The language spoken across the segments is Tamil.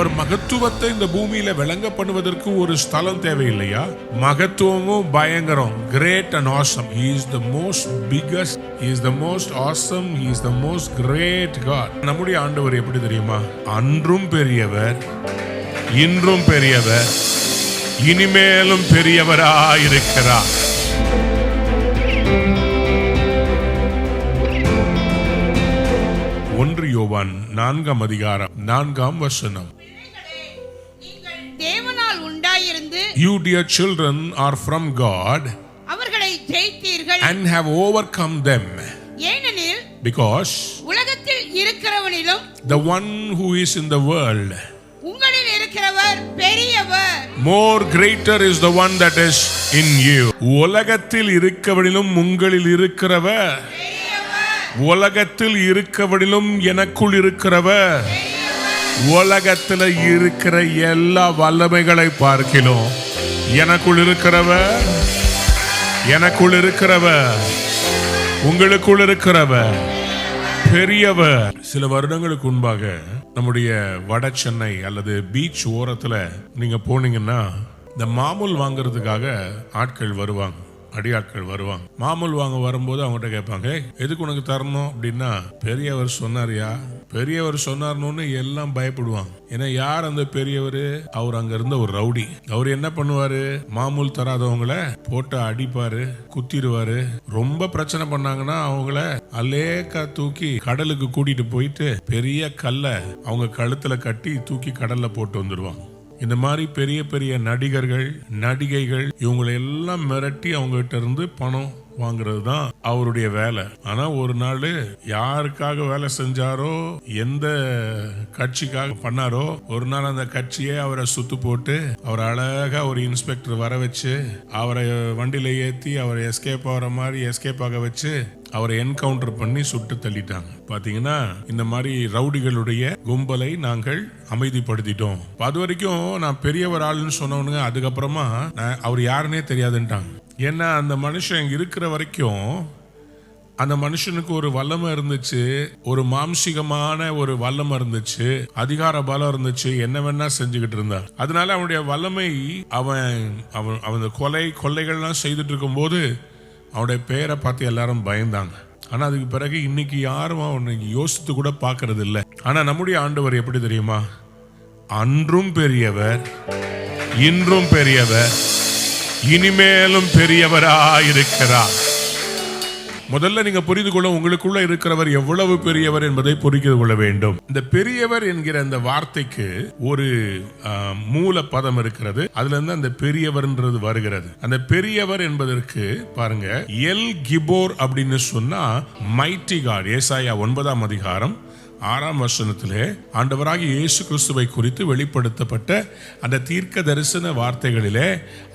அவர் மகத்துவத்தை இந்த பூமியில விளங்க பண்ணுவதற்கு ஒரு ஸ்தலம் தேவையில்லையா? மகத்துவமும் பயங்கரம், great and awesome. He is the most biggest, he is the most awesome, he is the most great God. நம்முடைய ஆண்டவர் எப்படி தெரியுமா? அன்றும் பெரியவர், இன்றும் பெரியவர், இனிமேலும் பெரியவராயிருக்கிறார். 1 யோவான் 4ஆம் அதிகாரம் 4ஆம் வசனம். தேவனால் உண்டாயிருந்து, You dear children are from God அவர்களை ஜெயித்தீர்கள் and have overcome them, ஏனெனில் because உலகத்தில் இருக்கிறவனிலும் the one who is in the world, உங்களில் இருக்கிறவர் பெரியவர். more greater is the one that is in you. உலகத்தில் இருக்கவனிலும் உங்களில் இருக்கிறவர், உலகத்தில் இருக்கவனிலும் எனக்குள் இருக்கிறவர், உலகத்தில் இருக்கிற எல்லா வல்லமைகளை பார்க்கிறோம். எனக்குள் இருக்கிறவர், எனக்குள் இருக்கிறவர், உங்களுக்குள் இருக்கிறவர் பெரியவர். சில வருடங்களுக்கு முன்பாக நம்முடைய வட சென்னை அல்லது பீச் ஓரத்துல நீங்க போனீங்கன்னா இந்த மாமூல் வாங்குறதுக்காக ஆட்கள் வருவாங்க, அடியாட்கள் வருவாங்க. மாமூல் வாங்க வரும்போது அவங்ககிட்ட கேட்பாங்க, எதுக்கு உனக்கு தரணும் அப்படின்னா, பெரியவர் சொன்னாரியா, பெரியவர் சொன்னார்னு எல்லாம் பயப்படுவாங்க. ஏன்னா யார் அந்த பெரியவர்? அவர் அங்க இருந்த ஒரு ரவுடி. அவர் என்ன பண்ணுவாரு? மாமூல் தராதவங்கள போட்டு அடிப்பாரு, குத்திடுவாரு. ரொம்ப பிரச்சனை பண்ணாங்கன்னா அவங்கள அலேக்கா தூக்கி கடலுக்கு கூட்டிட்டு போயிட்டு பெரிய கல்லை அவங்க கழுத்துல கட்டி தூக்கி கடல்ல போட்டு வந்துடுவாங்க. இந்த மாதிரி பெரிய பெரிய நடிகர்கள், நடிகைகள் இவங்களை எல்லாம் மிரட்டி அவங்க கிட்ட இருந்து பணம் வாங்குறது தான் அவருடைய வேலை. ஆனா ஒரு நாள் யாருக்காக வேலை செஞ்சாரோ, எந்த கட்சிக்காக பண்ணாரோ, ஒரு நாள் அந்த கட்சியே அவரை சுத்து போட்டு அவர் அழகா ஒரு இன்ஸ்பெக்டர் வர வச்சு அவரை வண்டியில ஏத்தி அவரை எஸ்கேப் ஆகிற மாதிரி எஸ்கேப் ஆக வச்சு அவரை என்கவுண்டர் பண்ணி சுட்டு தள்ளிட்டாங்க. பாத்தீங்கன்னா இந்த மாதிரி ரவுடிகளுடைய கும்பலை நாங்கள் அமைதிப்படுத்திட்டோம். அது வரைக்கும் நான் பெரியவர் ஆளுன்னு சொன்னவனுங்க அதுக்கப்புறமா அவர் யாருன்னே தெரியாதுன்ட்டாங்க. ஏன்னா அந்த மனுஷன் இருக்கிற வரைக்கும் அந்த மனுஷனுக்கு ஒரு வல்லமை இருந்துச்சு, ஒரு மாம்சிகமான ஒரு வல்லமை இருந்துச்சு, அதிகார பலம் இருந்துச்சு, என்ன வேணா செஞ்சுக்கிட்டு இருந்தான். அதனால அவனுடைய வல்லமை அவன் கொள்ளைகள்லாம் செய்துட்டு இருக்கும் போது அவனுடைய பேரை பார்த்து எல்லாரும் பயந்தாங்க. ஆனா அதுக்கு பிறகு இன்னைக்கு யாரும் அவனை யோசித்து கூட பார்க்கறது இல்லை. ஆனா நம்முடைய ஆண்டவர் எப்படி தெரியுமா? அன்றும் பெரியவர், இன்றும் பெரியவர், இனிமேலும் பெரியவராயிருக்கிறார். முதல்ல நீங்க புரிந்து கொள்ள, உங்களுக்குள்ள இருக்கிறவர் எவ்வளவு பெரியவர் என்பதை புரிந்து கொள்ள வேண்டும். இந்த பெரியவர் என்கிற அந்த வார்த்தைக்கு ஒரு மூல பதம் இருக்கிறது. அதுல இருந்து அந்த பெரியவர்ன்றது வருகிறது. அந்த பெரியவர் என்பதற்கு பாருங்க, எல் கிபோர் அப்படின்னு சொன்னா மைட்டி காட். ஏசாயா 9ஆம் அதிகாரம் 6ஆம் வசனத்திலே ஆண்டவராகிய இயேசு கிறிஸ்துவை குறித்து வெளிப்படுத்தப்பட்ட அந்த தீர்க்க தரிசன வார்த்தைகளிலே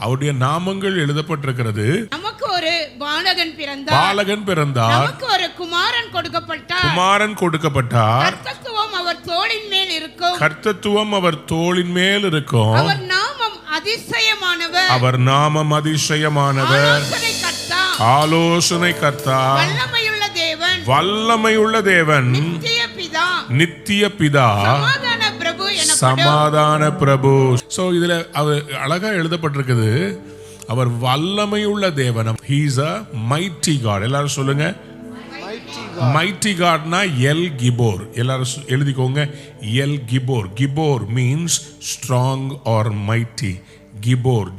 அவருடைய நாமங்கள் எழுதப்பட்டிருக்கிறது. நமக்கு ஒரு பாலகன் பிறந்தார், பாலகன் பிறந்தார், நமக்கு ஒரு குமாரன் கொடுக்கப்பட்டார், குமாரன் கொடுக்கப்பட்டார், கர்த்தத்துவம் அவர் தோளின் மேல் இருக்கும், கர்த்தத்துவம் அவர் தோளின் மேல் இருக்கும், அவர் நாமம் அதிசயமானவர், அவர் நாமம் அதிசயமானவர், ஆலோசனை கர்த்தா, ஆலோசனை கர்த்தா, வல்லமையுள்ள தேவன், வல்லமையுள்ள தேவன், நித்திய பிதா, சமாதான பிரபு எனப்படும். சமாதான பிரபு. சோ இதுல அவர் அழகா எழுதப்பட்டிருக்குது, அவர் வல்லமையுள்ள தேவன். He is a mighty God. எல்லாரும் சொல்லுங்க, mighty Godனா எல் கிபோர். எல்லாரும் எழுதிக்கோங்க, El Gibbor. Gibbor means strong or mighty. Gibbor,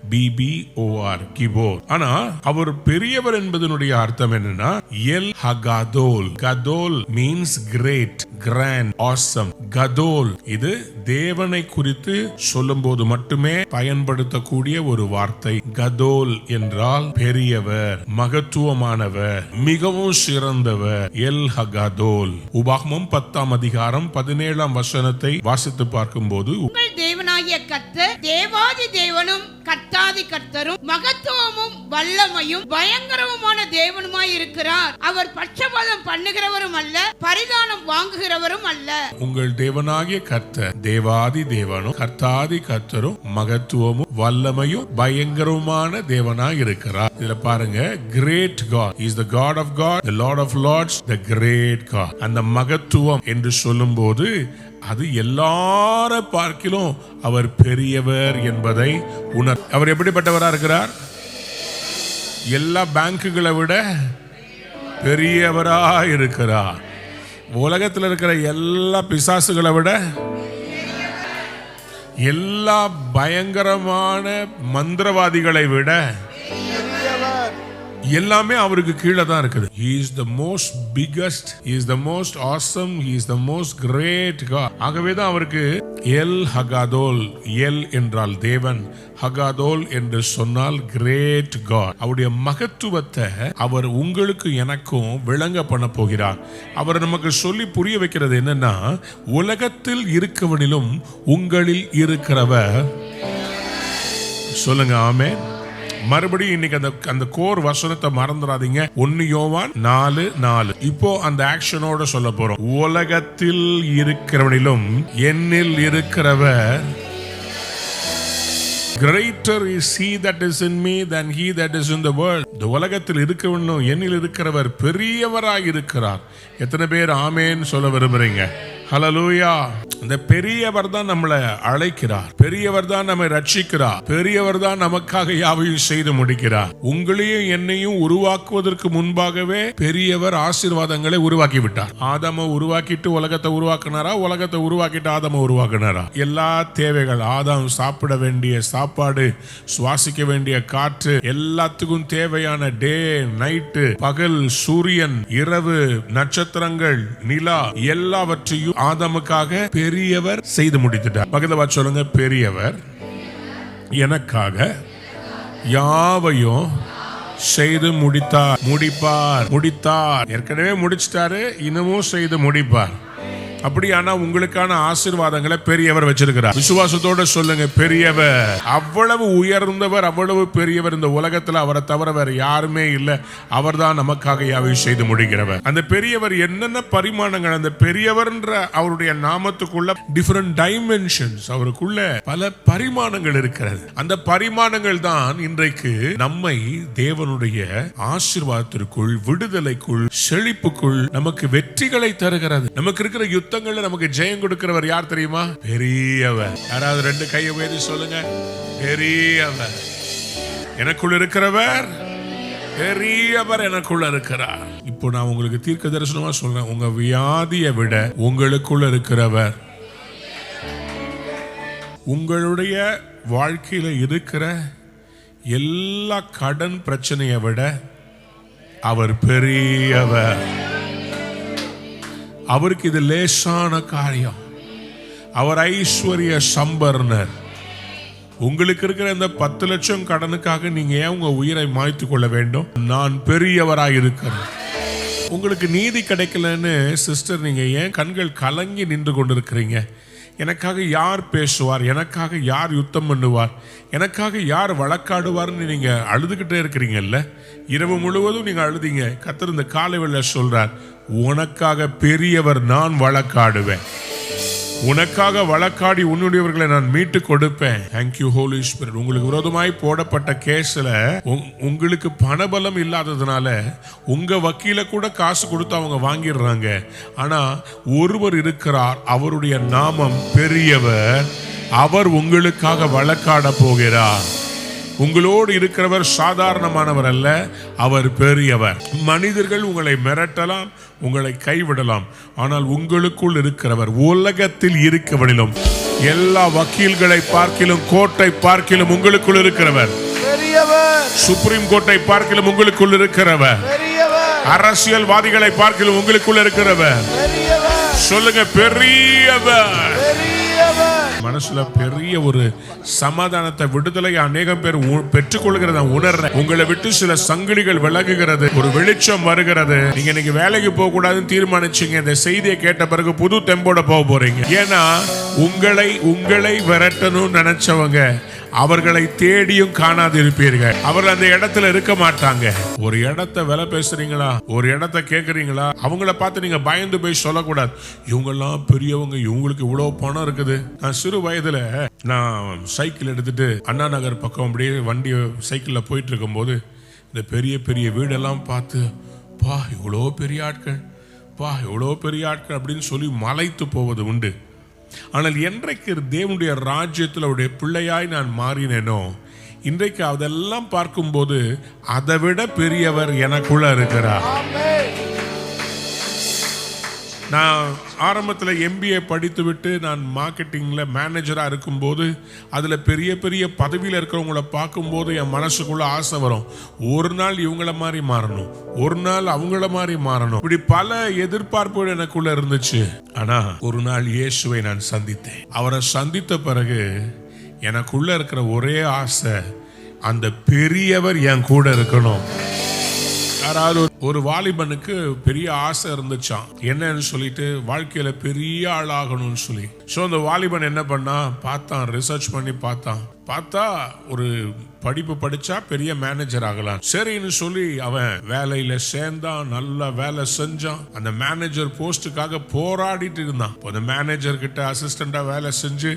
GIBBOR, Gibbor. ஆனா அவர் பெரியவர் என்பதனுடைய அர்த்தம் என்னன்னா El Hagadol. Gadol means great, grand, awesome. Gadol இது தேவனை குறித்து சொல்லும் போது மட்டுமே பயன்படுத்தக்கூடிய ஒரு வார்த்தை. கதோல் என்றால் பெரியவர், மகத்துவமானவர், மிகவும் சிறந்தவர். எல் ஹகாதோல். உபாகமம் 10ஆம் அதிகாரம் 17ஆம் வசனத்தை வாசித்து பார்க்கும் போது, உங்கள் தேவனாகிய கர்த்தர் தேவாதி தேவனும் கர்த்தாதி கர்த்தரும் மகத்துவமும் வல்லமையும் பயங்கரமுமான தேவனுமாய் இருக்கிறார். அவர் பட்சபாதம் பண்ணுகிறவரும் அல்ல, பரிதானம் வாங்குகிறவரும் அல்ல. உங்கள் தேவனாகிய கர்த்தர் தேவாதி தேவனும் கர்த்தாதி கர்த்தரும் மகத்துவமும் வல்லமையும் பயங்கரமான தேவனாய் இருக்கிறார். இதுல பாருங்க, great God is the God of God, the Lord of lords, the great God. அந்த மகத்துவம் என்று சொல்லும்போது அது எல்லார பார்க்கிலும் அவர் பெரியவர் என்பதை உணர். அவர் எப்படிப்பட்டவரா இருக்கிறார்? எல்லா பேங்குகளை விட பெரியவரா இருக்கிறார். உலகத்தில் இருக்கிற எல்லா பிசாசுகளை விட, எல்லா பயங்கரமான மந்திரவாதிகளை விட எல்லாமே அவருக்கு கீழே தான் இருக்குது. He is the most biggest, he is the most awesome, he is the most great God. ஆகவே தான் அவருக்கு எல் ஹகாதோல், எல் என்றால் தேவன், ஹகாதோல் என்று சொன்னால் கிரேட் காட். அவருடைய மகத்துவத்தை அவர் உங்களுக்கு எனக்கும் விளங்க பண்ண போகிறார். அவர் நமக்கு சொல்லி புரிய வைக்கிறது என்னன்னா, உலகத்தில் இருக்கவனிலும் உங்களில் இருக்கிறவர். சொல்லுங்க ஆமென். மறுபடியும் இன்னைக்கு அந்த கோர் வசனத்தை மறந்துடாதீங்க. 1 யோவான் 4:4. இப்போ அந்த ஆக்ஷனோட சொல்ல போறோம். உலகத்தில் இருக்கிறவனிலும் என்னில் இருக்கிறவர், greater is he that is in me than he that is in the world. இந்த உலகத்தில் இருக்கிறவனும் என்னில் இருக்கிறவர் பெரியவராய் இருக்கிறார். எத்தனை பேர் ஆமேன் சொல்ல விரும்புறீங்க? ஹல்லேலூயா. இந்த பெரியவர் தான் நம்மளை அழைக்கிறார், பெரியவர் தான் நம்மை ரட்சிக்கிறார், பெரியவர் தான் நமக்காக யாவையும் செய்து முடிக்கிறார். உங்களையும் என்னையும் உருவாக்குவதற்கு முன்பாகவே பெரியவர் ஆசீர்வாதங்களை உருவாக்கி விட்டார். ஆதாமை உருவாக்கிட்டு உலகத்தை உருவாக்குனாரா? உலகத்தை உருவாக்கிட்டு ஆதாமை உருவாக்குனாரா? எல்லா தேவைகள், ஆதாம் சாப்பிட வேண்டிய சாப்பாடு, சுவாசிக்க வேண்டிய காற்று, எல்லாத்துக்கும் தேவையான டே நைட்டு, பகல், சூரியன், இரவு, நட்சத்திரங்கள், நிலா, எல்லாவற்றையும் ஆதாமுக்காக பெரியவர் செய்து முடித்துட்டார். பக்கத்துல பார்த்து சொல்லுங்க, பெரியவர் எனக்காக யாவையும் செய்து முடித்தார், முடிப்பார். ஏற்கனவே முடிச்சிட்டாரு, இன்னமும் செய்து முடிப்பார். அப்படியானா உங்களுக்கான ஆசீர்வாதங்களை பெரியவர் வச்சிருக்கிறார். விசுவாசத்தோட சொல்லுங்க, பெரியவர். அவ்வளவு உயர்ந்தவர், அவ்வளவு பெரியவர். இந்த உலகத்துல அவரை தவிர வேற யாருமே இல்லை. அவர் தான் நமக்காக யாவையும் செய்து முடிக்கிறவர். அந்த பெரியவர் என்னென்ன பரிமாணங்கள், அந்த பெரியவர்ன்ற அவருடைய நாமத்துக்குள்ள டிஃபரண்ட் டைமென்ஷன்ஸ், அவருக்குள்ள பல பரிமாணங்கள் இருக்கிறது. அந்த பரிமாணங்கள் தான் இன்றைக்கு நம்மை தேவனுடைய ஆசீர்வாதத்திற்குள், விடுதலைக்குள், செழிப்புக்குள், நமக்கு வெற்றிகளை தருகிறது. நமக்கு இருக்கிற யுத்தங்கள்ல நமக்கு ஜெயம் கொடுக்கிறவர் யார் தெரியுமா? பெரியவர். யாராவது 2 கையை உயர்த்தி சொல்லுங்க, பெரியவர். எனக்குள்ள இருக்கிறவர் பெரியவர், எனக்குள்ள இருக்கிறார். இப்போ நான் உங்களுக்கு தீர்க்க தரிசனமா சொல்றேன், உங்க வியாதியை விட உங்களுக்குள்ள இருக்கிறவர், உங்களுடைய வாழ்க்கையில இருக்கிற எல்லா கடன் பிரச்சனையை விட அவர் பெரியவர். அவருக்கு இது லேசான காரியம். அவர் ஐஸ்வர்ய சம்பர்ணர். உங்களுக்கு இருக்கிற இந்த 10 லட்சம் கடனுக்காக நீங்க ஏன் உங்க உயிரை மாய்த்து கொள்ள வேண்டும்? நான் பெரியவராய் இருக்கிறேன். உங்களுக்கு நீதி கிடைக்கலன்னு சிஸ்டர் நீங்க ஏன் கண்கள் கலங்கி நின்று கொண்டிருக்கிறீங்க? எனக்காக யார் பேசுவார்? எனக்காக யார் யுத்தம் பண்ணுவார்? எனக்காக யார் வழக்காடுவார்னு நீங்க அழுதுகிட்டே இருக்கிறீங்கல்ல? இரவு முழுவதும் நீங்க அழுதீங்க. கர்த்தர் இந்த காலை வேளையில சொல்றார், உனக்காக பெரியவர் நான் வழக்காடுவேன். உனக்காக வழக்காடி உன்னுடையவர்களை நான் மீட்டு கொடுப்பேன். Thank you Holy Spirit. உங்களுக்கு விரோதமாய் போடப்பட்ட கேஸ்ல உங்களுக்கு பணபலம் இல்லாததுனால உங்க வக்கீல கூட காசு கொடுத்து அவங்க வாங்கிடுறாங்க. ஆனா ஒருவர் இருக்கிறார், அவருடைய நாமம் பெரியவர். அவர் உங்களுக்காக வழக்காட போகிறார். உங்களோடு இருக்கிறவர் சாதாரணமானவர் அல்ல, அவர் பெரியவர். மனிதர்கள் உங்களை மிரட்டலாம், உங்களை கைவிடலாம், ஆனால் உங்களுக்குள் இருக்கிறவர் உலகத்தில் இருக்கவனிலும் எல்லா வக்கீல்களை பார்க்கிலும், கோர்ட்டை பார்க்கிலும் உங்களுக்குள் இருக்கிறவர் பெரியவர். சுப்ரீம் கோர்ட்டை பார்க்கிலும் உங்களுக்குள் இருக்கிறவர் பெரியவர். அரசியல்வாதிகளை பார்க்கிலும் உங்களுக்குள் இருக்கிறவர் பெரியவர். சொல்லுங்க, பெரியவர். மனசுல பெரிய ஒரு சமாதானத்தை, விடுதலை அநேகம் பேர் பெற்றுக்கொள்கிறத உணர்ற. உங்களை விட்டு சில சங்கிலிகள் விலகுகிறது, ஒரு வெளிச்சம் வருகிறது. நீங்க இன்னைக்கு வேலைக்கு போக கூடாதுன்னு தீர்மானிச்சீங்க, இந்த செய்தியை கேட்ட பிறகு புது தெம்போட போக போறீங்க. ஏன்னா உங்களை விரட்டணும்னு நினைச்சவங்க அவர்களை தேடியும் காணாதிருப்பீர்கள். அவர்கள் அந்த இடத்துல இருக்க மாட்டாங்க. ஒரு இடத்தை விலை பேசுறீங்களா, ஒரு இடத்தை கேட்கறீங்களா, அவங்கள பார்த்து நீங்க பயந்து போய் சொல்லக்கூடாது, இவங்கெல்லாம் பெரியவங்க, இவங்களுக்கு இவ்வளவு பணம் இருக்குது. நான் சிறு வயதுல நான் சைக்கிள் எடுத்துட்டு அண்ணா நகர் பக்கம் அப்படியே வண்டி சைக்கிள்ல போயிட்டு இருக்கும் போது இந்த பெரிய பெரிய வீடெல்லாம் பார்த்து, பா இவ்வளோ பெரிய ஆட்கள், பா இவ்வளோ பெரிய ஆட்கள் அப்படின்னு சொல்லி மலைத்து போவது உண்டு. ஆனால் என்றைக்கு தேவனுடைய ராஜ்யத்தில் அவருடைய பிள்ளையாய் நான் மாறினேனோ, இன்றைக்கு அதெல்லாம் பார்க்கும்போது அதை விட பெரியவர் எனக்குள்ள இருக்கிறார். நான் ஆரம்பத்தில் MBA படித்து விட்டு நான் மார்க்கெட்டிங்கில் மேனேஜராக இருக்கும்போது அதில் பெரிய பெரிய பதவியில் இருக்கிறவங்கள பார்க்கும்போது என் மனசுக்குள்ள ஆசை வரும், ஒரு நாள் இவங்கள மாதிரி மாறணும், ஒரு நாள் அவங்கள மாதிரி மாறணும். இப்படி பல எதிர்பார்ப்புகள் எனக்குள்ள இருந்துச்சு. ஆனால் ஒரு நாள் இயேசுவை நான் சந்தித்தேன். அவரை சந்தித்த பிறகு எனக்குள்ள இருக்கிற ஒரே ஆசை, அந்த பெரியவர் என் கூட இருக்கணும். யாராவது ஒரு வாலிபனுக்கு பெரிய ஆசை இருந்துச்சான், என்னன்னு சொல்லிட்டு வாழ்க்கையில பெரிய ஆளாகணும்னு சொல்லி. சோ அந்த வாலிபன் என்ன பண்ணா, பார்த்தான், ரிசர்ச் பண்ணி பார்த்தா ஒரு படிப்பு படிச்சா பெரிய மேனேஜர் ஆகலாம். சரின்னு சொல்லி அவன் வேலையில சேர்ந்தான், நல்ல வேலை செஞ்சான். அந்த மேனேஜர் போஸ்டுக்காக போராடிட்டு இருந்தான். அந்த மேனேஜர் கிட்ட அசிஸ்டண்டா வேலை செஞ்சு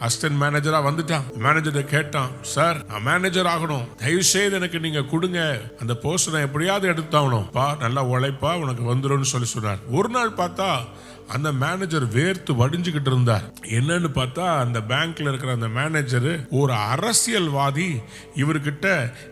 அசிஸ்டன்ட் மேனேஜரா வந்துட்டான். மேனேஜரை கேட்டான், சார் நான் மேனேஜர் ஆகணும், தயவு செய்து எனக்கு நீங்க கொடுங்க, அந்த போஸ்ட் நான் எப்படியாவது எடுத்தாகணும், பா நல்லா உழைப்பா உனக்கு வந்துடும் சொல்லி சொன்னார். ஒரு நாள் பார்த்தா அந்த மேனேஜர் வேர்த்து வடிஞ்சுக்கிட்டு இருந்தார். என்னன்னு பார்த்தா அந்த பேங்க்ல இருக்கிற அந்த மேனேஜர் ஒரு அரசியல்வாதி. இவர்கிட்ட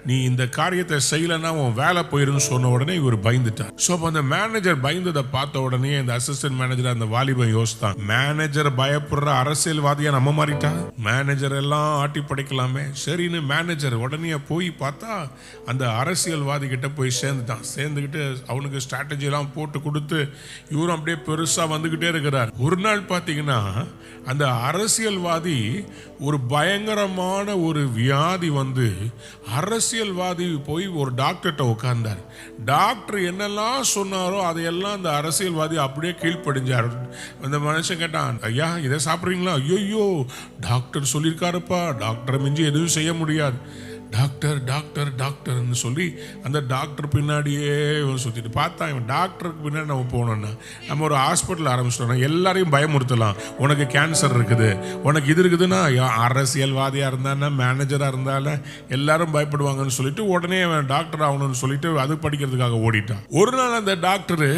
நீ இந்த காரியத்தை செய்யலன்னா உன் வேலை போயிருன்னு சொன்ன உடனே இவர் பயந்துட்டார். சோ அந்த மேனேஜர் பயந்ததை பார்த்த உடனே இந்த அசிஸ்டன்ட் மேனேஜர் அந்த வாலிபன் யோசித்தான், மேனேஜர் பயப்படுற அரசியல்வாதியா நம்ம மாறிட்டா, மேனேஜர் எல்லாம் ஆட்டி படைக்கலாமே. சரின்னு மேனேஜர் உடனே போய் பார்த்தா அந்த அரசியல்வாதி கிட்ட போய் சேர்ந்துக்கிட்டு அவனுக்கு ஸ்ட்ராட்டஜி எல்லாம் போட்டு கொடுத்து இவரும் அப்படியே பெருசா வந்துகிட்டே இருக்கிறார். ஒரு நாள் பாத்தீங்கன்னா அந்த அரசியல்வாதி ஒரு பயங்கரமான ஒரு வியாதி வந்து அரசியல்வாதி போய் ஒரு டாக்டர்கிட்ட உட்கார்ந்தார். டாக்டர் என்னெல்லாம் சொன்னாரோ அதையெல்லாம் அந்த அரசியல்வாதி அப்படியே கீழ்ப்படிஞ்சார். அந்த மனுஷன் கேட்டான், ஐயா இதை சாப்பிட்றீங்களா? ஐயோ டாக்டர் சொல்லியிருக்காருப்பா, டாக்டரை மிஞ்சி எதுவும் செய்ய முடியாது. டாக்டர் டாக்டர் டாக்டர்னு சொல்லி அந்த டாக்டர் பின்னாடியே சுற்றிட்டு பார்த்தா, இவன் டாக்டருக்கு பின்னாடி நம்ம போனோம்னா நம்ம ஒரு ஹாஸ்பிட்டல் ஆரம்பிச்சிட்டோம்னா எல்லாரையும் பயமுறுத்தலாம். உனக்கு கேன்சர் இருக்குது, உனக்கு இது இருக்குதுன்னா, அரசியல்வாதியாக இருந்தாலும் மேனேஜராக இருந்தாலும் எல்லாரும் பயப்படுவாங்கன்னு சொல்லிட்டு உடனே அவன் டாக்டர் ஆகணும்னு சொல்லிட்டு அது படிக்கிறதுக்காக ஓடிட்டான். ஒரு நாள் அந்த டாக்டரு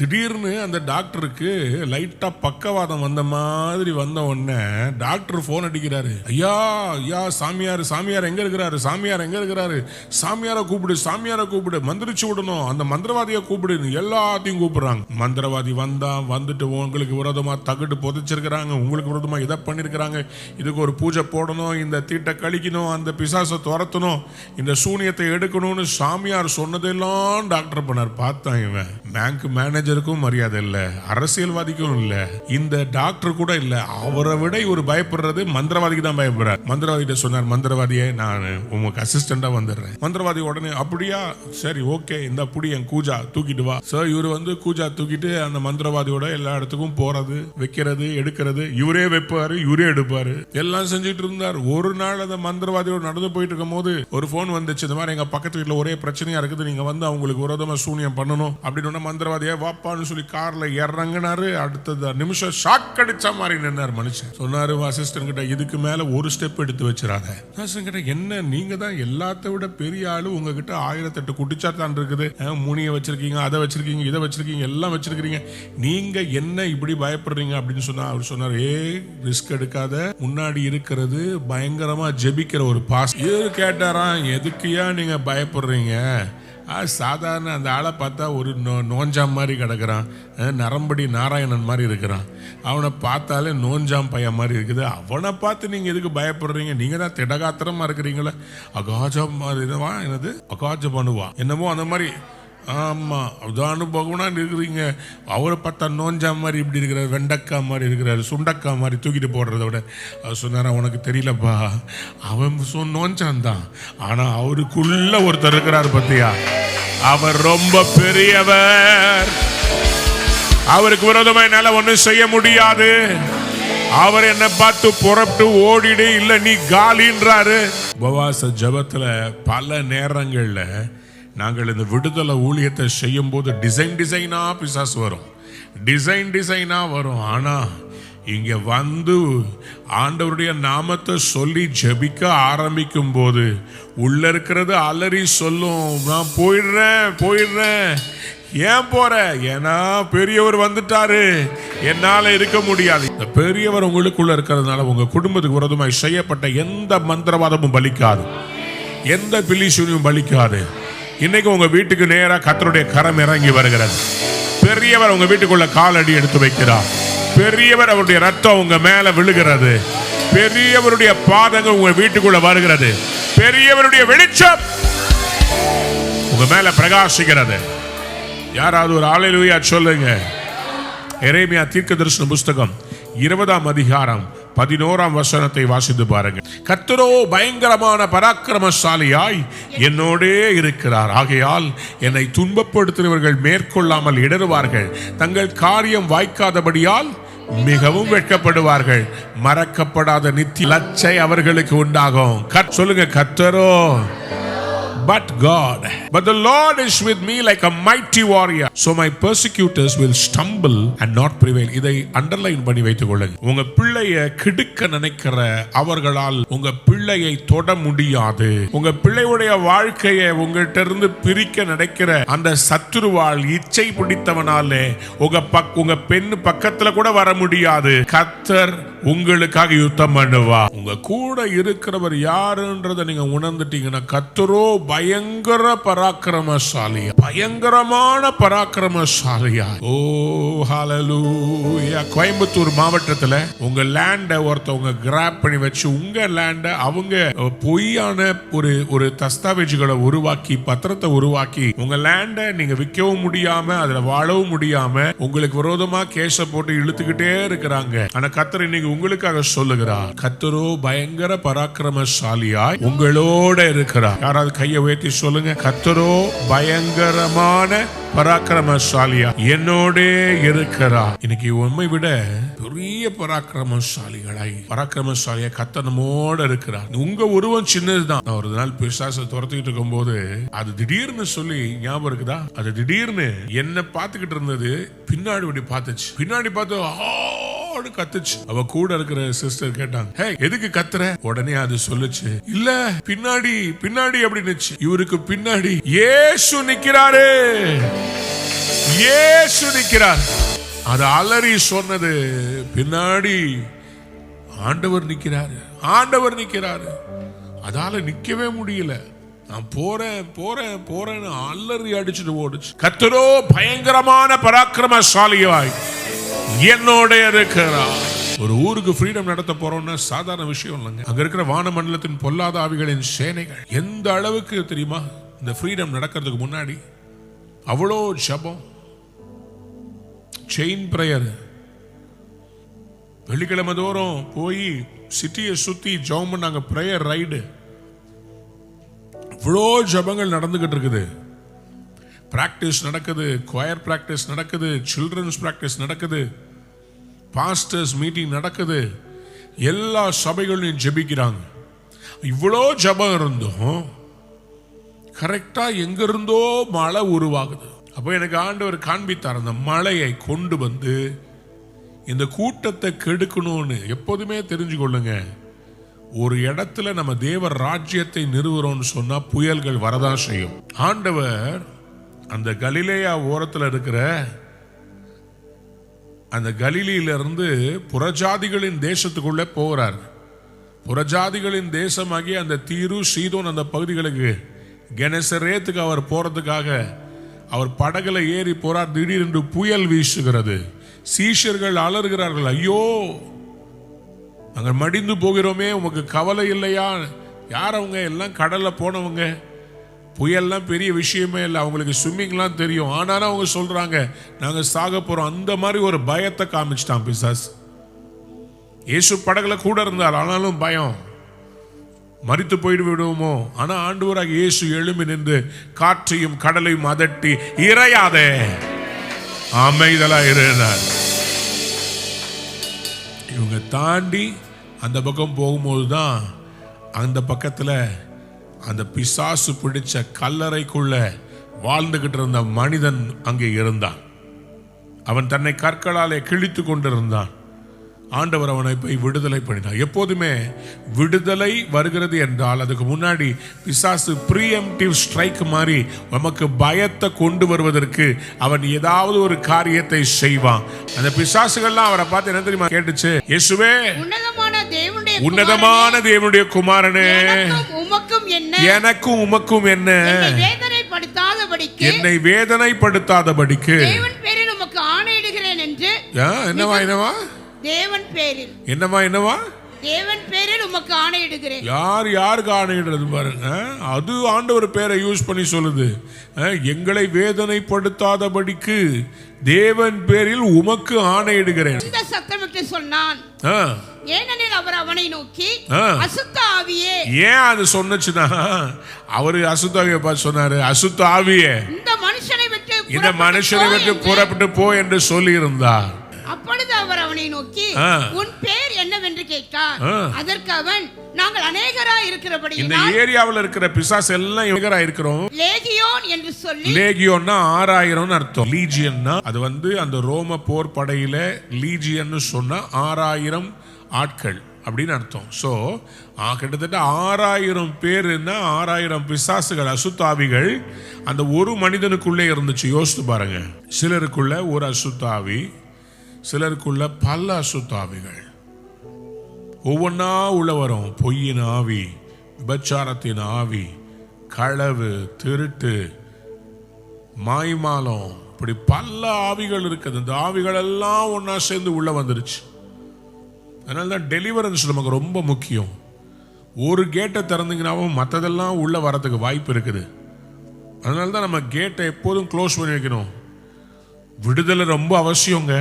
திடீர்னு அந்த டாக்டருக்கு லைட்டாக பக்கவாதம் வந்த மாதிரி வந்த உடனே டாக்டர் ஃபோன் அடிக்கிறாரு, ஐயா ஐயா சாமியார் சாமியார் எங்கே இருக்கிறாரு, சாமியார் எங்க இருக்கிறாரு, சாமியாரை கூப்பிடு, சாமியாரை கூப்பிடு, மந்திரிச்சு விடணும், அந்த மந்திரவாதியை கூப்பிடு, எல்லாத்தையும் கூப்பிடுறாங்க. மந்திரவாதி வந்துட்டு உங்களுக்கு விரோதமா தகடு புதைச்சிருக்கிறாங்க, உங்களுக்கு விரோதமா இதை பண்ணிருக்கிறாங்க, இதுக்கு ஒரு பூஜை போடணும், இந்த தீட்டை கழிக்கணும், அந்த பிசாசை துரத்தணும், இந்த சூனியத்தை எடுக்கணும்னு சாமியார் சொன்னதெல்லாம் டாக்டர் பண்ணார். பார்த்தான் இவன் பேங்க் மேனேஜருக்கும் மரியாதை இல்ல, அரசியல்வாதிக்கும் இல்ல, இந்த டாக்டர் கூட இல்ல, அவரை விட இவர் பயப்படுறது மந்திரவாதிக்கு தான் பயப்படுறார். மந்திரவாதிகிட்ட சொன்னார், மந்திரவாதியே நான் உனக்கு அசிஸ்டண்டா வந்துடுறேன். மந்திரவாதி உடனே அப்படியா, சரி ஓகே, இந்த புடி என் கூஜா தூக்கிட்டு வா. சோ இவரு வந்து கூஜா தூக்கிட்டு அந்த மந்திரவாதியோட எல்லா இடத்துக்கும் போறது, வைக்கிறது, எடுக்கிறது, இவரே வைப்பாரு, இவரே எடுப்பாரு, எல்லாம் செஞ்சுட்டு இருந்தார். ஒரு நாள் அந்த மந்திரவாதியோட நடந்து போயிட்டு இருக்கும் போது ஒரு போன் வந்துச்சு, இந்த மாதிரி எங்க பக்கத்து வீட்டுல ஒரே பிரச்சனையா இருக்குது, நீங்க வந்து அவங்களுக்கு விரோதமா சூனியம் பண்ணணும் அப்படின்னு. மந்திரவாதியா வாப்பான்னு சொல்லி கார்ல இறங்கினாரு. அடுத்த நிமிஷம் ஷாக் அடிச்ச மாதிரி நின்னார் மனுஷன். சொன்னாரு அசிஸ்டன்ட் கிட்ட, இதுக்கு மேல ஒரு ஸ்டெப் எடுத்து வச்சிடாத. அசிஸ்டன்ட் கிட்ட, என்ன நீங்க தான் எல்லாத்த விட பெரிய ஆளு, உங்ககிட்ட 1008 குட்டிச்சாத்தான் இருக்குது, முனியை வச்சிருக்கீங்க, அதை வச்சிருக்கீங்க, இதை வச்சிருக்கீங்க, எல்லாம் வச்சிருக்கீங்க, நீங்க என்ன இப்படி பயப்படுறீங்க அப்படின்னு சொன்னா அவர் சொன்னார், ரிஸ்க் எடுக்காத, முன்னாடி இருக்கிறது பயங்கரமா ஜெபிக்கிற ஒரு பாஸ். இவரு கேட்டாரா, எதுக்குயா நீங்க பயப்படுறீங்க, சாதாரண அந்த ஆளை பார்த்தா ஒரு நோஞ்சாம் மாதிரி கிடக்குறான், நரம்படி நாராயணன் மாதிரி இருக்கிறான், அவனை பார்த்தாலே நோஞ்சாம் பையன் மாதிரி இருக்குது, அவனை பார்த்து நீங்கள் எதுக்கு பயப்படுறீங்க, நீங்கள் தான் திடகாத்திரமா இருக்கிறீங்களே, அகாஜம் என்னது அகாஜ பண்ணுவா என்னமோ அந்த மாதிரி ஆமா, உதாரணம் போகணும்னா இருக்கிறீங்க. அவரை பார்த்தா நோஞ்சா மாதிரி இப்படி இருக்கிறார், வெண்டக்காய் மாதிரி இருக்கிறார், சுண்டக்காய் மாதிரி தூக்கிட்டு போடுறத விட அவர் சொன்னாரா, உனக்கு தெரியலப்பா, அவன் நோஞ்சான் தான், ஆனா அவருக்குள்ள ஒருத்தர் இருக்கிறார் பத்தியா, அவர் ரொம்ப பெரியவர், அவருக்கு விரோதமா என்னால ஒன்றும் செய்ய முடியாது, அவர் என்ன பார்த்து புறப்பட்டு ஓடிடு, இல்ல நீ காலின்றாரு. உபவாச ஜபத்துல பல நேரங்கள்ல நாங்கள் இந்த விடுதலை ஊழியத்தை செய்யும் போது டிசைனா பிசாசு வரும், டிசைனா வரும். ஆனா இங்க வந்து ஆண்டவருடைய நாமத்தை சொல்லி ஜெபிக்க ஆரம்பிக்கும் போது உள்ள இருக்கிறது அலறி சொல்லும், நான் போயிடுறேன். ஏன் போற? ஏன்னா பெரியவர் வந்துட்டாரு, என்னால இருக்க முடியாது. இந்த பெரியவர் உங்களுக்குள்ள இருக்கிறதுனால உங்க குடும்பத்துக்கு விரோதமாய் செய்யப்பட்ட எந்த மந்திரவாதமும் பலிக்காது, எந்த பிலிசூனியும் பலிக்காது. இன்னைக்கு உங்க வீட்டுக்கு நேரா கர்த்தருடைய கரம் இறங்கி வருகிறது. பெரியவர் உங்க வீட்டுக்குள்ள காலடி எடுத்து வைக்கிறார். பெரியவர் அவருடைய ரத்தம் உங்க மேல விழுகிறது. பெரியவருடைய பாதங்கள் உங்க வீட்டுக்குள்ள வருகிறது. பெரியவருடைய வெளிச்சம் உங்க மேல பிரகாசிக்கிறது. யாராவது ஒரு அல்லேலூயா சொல்லுங்க. எரேமியா தீர்க்கதரிசன புஸ்தகம் 20ஆம் அதிகாரம் 11ஆம் வசனத்தை வாசித்து பாருங்க. கர்த்தரோ பயங்கரமான பராக்கிரமசாலியாய் என்னோடே இருக்கிறார், ஆகையால் என்னை துன்பப்படுத்துகிறவர்கள் மேற்கொள்ளாமல் இடறுவார்கள், தங்கள் காரியம் வாய்க்காதபடியால் மிகவும் வெட்கப்படுவார்கள், மறக்கப்படாத நித்திய லட்சை அவர்களுக்கு உண்டாகும். சொல்லுங்க, கர்த்தரோ but God, but the Lord is with me like a mighty warrior, so my persecutors will stumble and not prevail. இதை அண்டர்லைன் பண்ணி வைத்துக் கொள்ளுங்க. உங்க பிள்ளையை கெடுக்க நினைக்கிற அவர்களால் உங்க பிள்ளையை தொட முடியாது. உங்க பிள்ளையுடைய வாழ்க்கையை உங்கள்கிட்ட இருந்து பிரிக்க நினைக்கிற அந்த சத்துருவால், இச்சை பிடித்தவனாலே உங்க பெண் பக்கத்துல கூட வர முடியாது. கர்த்தர் உங்களுக்காக யுத்தம் பண்ணுவா. உங்க கூட இருக்கிறவர் யாருன்றதை நீங்க உணர்ந்துட்டீங்கன்னா, கர்த்தரோ பயங்கர பராக்கிரமசாலியா, பயங்கரமான பராக்கிரமசாலியா. ஓ ஹல்லேலூயா. கோயம்புத்தூர் மாவட்டத்துல உங்க லேண்ட ஒருத்தவங்க கிராப் பண்ணி வச்சு உங்க லேண்ட அவங்க பொய்யான ஒரு தஸ்தாவேஜுகளை உருவாக்கி, பத்திரத்தை உருவாக்கி உங்க லேண்ட நீங்க விற்கவும் முடியாம அதுல வாழவும் முடியாம உங்களுக்கு விரோதமா கேஸ போட்டு இழுத்துக்கிட்டே இருக்கிறாங்க. ஆனா கர்த்தர் இன்னைக்கு உங்களுக்காக சொல்லுகிறார், கர்த்தரோ பயங்கர பராக்கிரமசாலியாய் உங்களோட இருக்கிறார். யாராவது கையை உயர்த்தி சொல்லுங்க, கர்த்தரோ பயங்கரமான பராக்கிரமசாலியா என்னோட இருக்கிறார். இன்னைக்கு உண்மை விட பெரிய பராக்கிரமசாலியா கர்த்தர் நம்மோட இருக்கிறார். உங்க உருவம் சின்னதுதான். நான் ஒரு நாள் பிசாசை துரத்திட்டு இருக்கும் போது அது திடீர்னு சொல்லி ஞாபகம் இருக்குதா, அது திடீர்னு என்ன பார்த்துக்கிட்டு இருந்தது, பின்னாடி பார்த்துச்சு, பின்னாடி பார்த்து கத்துச்சு. அவ கூட இருக்கிற சிஸ்டர் கேட்டாங்க, ஹே எதுக்கு கத்துற? உடனே அது சொல்லுச்சு, இல்ல பின்னாடி அப்படின்னுச்சு. இவருக்கு பின்னாடி இயேசு நிக்கிறாரு, இயேசு நிக்கிறார். அது அலறி சொன்னது, பின்னாடி ஆண்டவர் நிக்கிறாரு. அதால நிக்கவே முடியல. நான் போறேன் அலறி அடிச்சுட்டு ஓடுச்சு. கர்த்தரோ பயங்கரமான பராக்கிரமசாலியாய் என்னோட இருக்கிறார். ஒரு ஊருக்கு ஃப்ரீடம் நடத்த போறோம்னா சாதாரண விஷயம் இல்லைங்க. அங்க இருக்கிற வானமண்டலத்தின் பொல்லாத ஆவிகளின் சேனைகள் எந்த அளவுக்கு தெரியுமா? இந்த ஃப்ரீடம் நடக்கிறதுக்கு முன்னாடி அவ்வளோ ஜபம், செயின் பிரேயர், வெள்ளிக்கிழமை தோறும் போய் சிட்டியை சுத்தி ஜெபம் பண்ணாங்க, பிரேயர் ரைடு, இவ்வளோ ஜபங்கள் நடந்துகிட்டு இருக்குது. பிராக்டிஸ் நடக்குது, கொயர் பிராக்டிஸ் நடக்குது, சில்ட்ரன்ஸ் பிராக்டிஸ் நடக்குது, பாஸ்டர்ஸ் மீட்டிங் நடக்குது, எல்லா சபைகளையும் ஜெபிக்கிறாங்க. இவ்வளோ ஜபம் இருந்தும் கரெக்டா எங்க இருந்தோ மழை உருவாகுது. அப்போ எனக்கு ஆண்டவர் காண்பித்தார், அந்த மழையை கொண்டு வந்து இந்த கூட்டத்தை கெடுக்கணும்னு. எப்போதுமே தெரிஞ்சு கொள்ளுங்க, ஒரு இடத்துல நம்ம தேவ ராஜ்யத்தை நிறுவுறோம்னு சொன்னா புயல்கள் வரதான் செய்யும். ஆண்டவர் அந்த கலிலேயா ஓரத்தில் இருக்கிற அந்த கலிலியிலிருந்து புறஜாதிகளின் தேசத்துக்குள்ள போகிறார். புறஜாதிகளின் தேசமாகிய அந்த தீரு, சீதோன் அந்த பகுதிகளுக்கு, கெனசரேத்துக்கு அவர் போறதுக்காக அவர் படகுல ஏறி போறார். திடீரென்று புயல் வீசுகிறது. சீஷர்கள் அலறுகிறார்கள், ஐயோ நாங்கள் மடிந்து போகிறோமே, உமக்கு கவலை இல்லையா? யார் அவங்க? எல்லாம் கடல்ல போனவங்க. புயல்லாம் பெரிய விஷயமே இல்லை, அவங்களுக்கு ஸ்விம்மிங்லாம் தெரியும். ஆனாலும் அவங்க சொல்றாங்க நாங்கள் சாக போறோம். அந்த மாதிரி ஒரு பயத்தை காமிச்சிட்டான் பிசாசு. இயேசு படகுல கூட இருந்தார், ஆனாலும் பயம், மரித்து போயிடு விடுவோமோ. ஆனா ஆண்டவராக இயேசு எழும்பி நின்று காற்றையும் கடலையும் அதட்டி, இறையாதே, அமைதலா இருந்தார். இவங்க தாண்டி அந்த பக்கம் போகும்போது தான் அந்த பக்கத்துல அந்த பிசாசு பிடிச்ச கல்லறைக்குள்ள வாழ்ந்துகிட்டு இருந்த மனிதன் அங்கே இருந்தான். அவன் தன்னை கற்களாலே கிழித்து கொண்டிருந்தான். ஆண்டவர் அவனை போய் விடுதலை பண்ணினார். எப்போதுமே விடுதலை வருகிறது என்றால் அதுக்கு முன்னாடி பிசாசு ப்ரீஎம்டிவ் ஸ்ட்ரைக் மாதிரி நமக்கு பயத்தை கொண்டு வருவதற்கு அவன் ஏதாவது ஒரு காரியத்தை செய்வான். அந்த பிசாசுகள்லாம் அவரை பார்த்து என்ன தெரியுமா கேட்டுச்சு? இயேசுவே, உன்னதமான தேவனுடைய குமாரனே, எனக்கும் உமக்கும் என்ன, என்னை வேதனைப்படுத்தாதபடிக்கு ஆணையிடுகிறேன் என்று. என்னவா தேவன் பேரில் என்னவா தேவன் பேரில் உமக்கு ஆணையிடுகிறேன். யாருக்கு ஆணையிடுறது பாருங்க. அது ஆண்டவர் பேரை யூஸ் பண்ணி சொல்லுது. எங்களை வேதனைப்படுத்தாதபடிக்கு தேவன் பேரில் உமக்கு ஆணையிடுகிறேன். இந்த சத்தமிட்டு சொன்னான். ஏனெனில் அவர் அவனை நோக்கி, அசுத்த ஆவியே. ஏன் அது சொன்னுச்சுன்னா, அவரு அசுத்த ஆவியை பார்த்து சொன்னாரு, அசுத்த ஆவியே இந்த மனுஷனை விட்டு புறப்பட்டு போ என்று சொல்லி இருந்தார். அப்பொழுது அவர் அவனை நோக்கி, உன் பேர் என்னவென்று கேட்டார். அதற்கு அவன், நாங்கள் அநேகராய் இருக்கிறபடி இந்த ஏரியாவில் இருக்கிற பிசாசு எல்லாம் அநேகராய் இருக்கிறோம், லேகியோன் என்று சொல்லி. லேகியோன்னா 6000 அர்த்தம். லீஜியன்னா அது அந்த ரோம போர் படையில லீஜியன் சொன்னா 6000 ஆட்கள் அப்படின்னு அர்த்தம். சோ கிட்டத்தட்ட 6000 பேருன்னா 6000 பிசாசுகள், அசுத்தாவிகள் அந்த ஒரு மனிதனுக்குள்ளே இருந்துச்சு. யோசித்து பாருங்க. சிலருக்குள்ள ஒரு அசுத்தாவி, சிலருக்குள்ள பல அசுத்தாவிகள் ஒவ்வொன்னா உள்ள வரும். பொய்யின் ஆவி, விபச்சாரத்தின் ஆவி, களவு, திருட்டு, மாய்மாலம், இப்படி பல ஆவிகள் இருக்குது. இந்த ஆவிகள் எல்லாம் ஒன்னா சேர்ந்து உள்ள வந்துருச்சு. அதனாலதான் டெலிவரன்ஸ் நமக்கு ரொம்ப முக்கியம். ஒரு கேட்டை திறந்தீங்கன்னாவும் மற்றதெல்லாம் உள்ள வரதுக்கு வாய்ப்பு இருக்குது. அதனாலதான் நம்ம கேட்டை எப்போதும் க்ளோஸ் பண்ணி வைக்கணும். விடுதலை ரொம்ப அவசியங்க.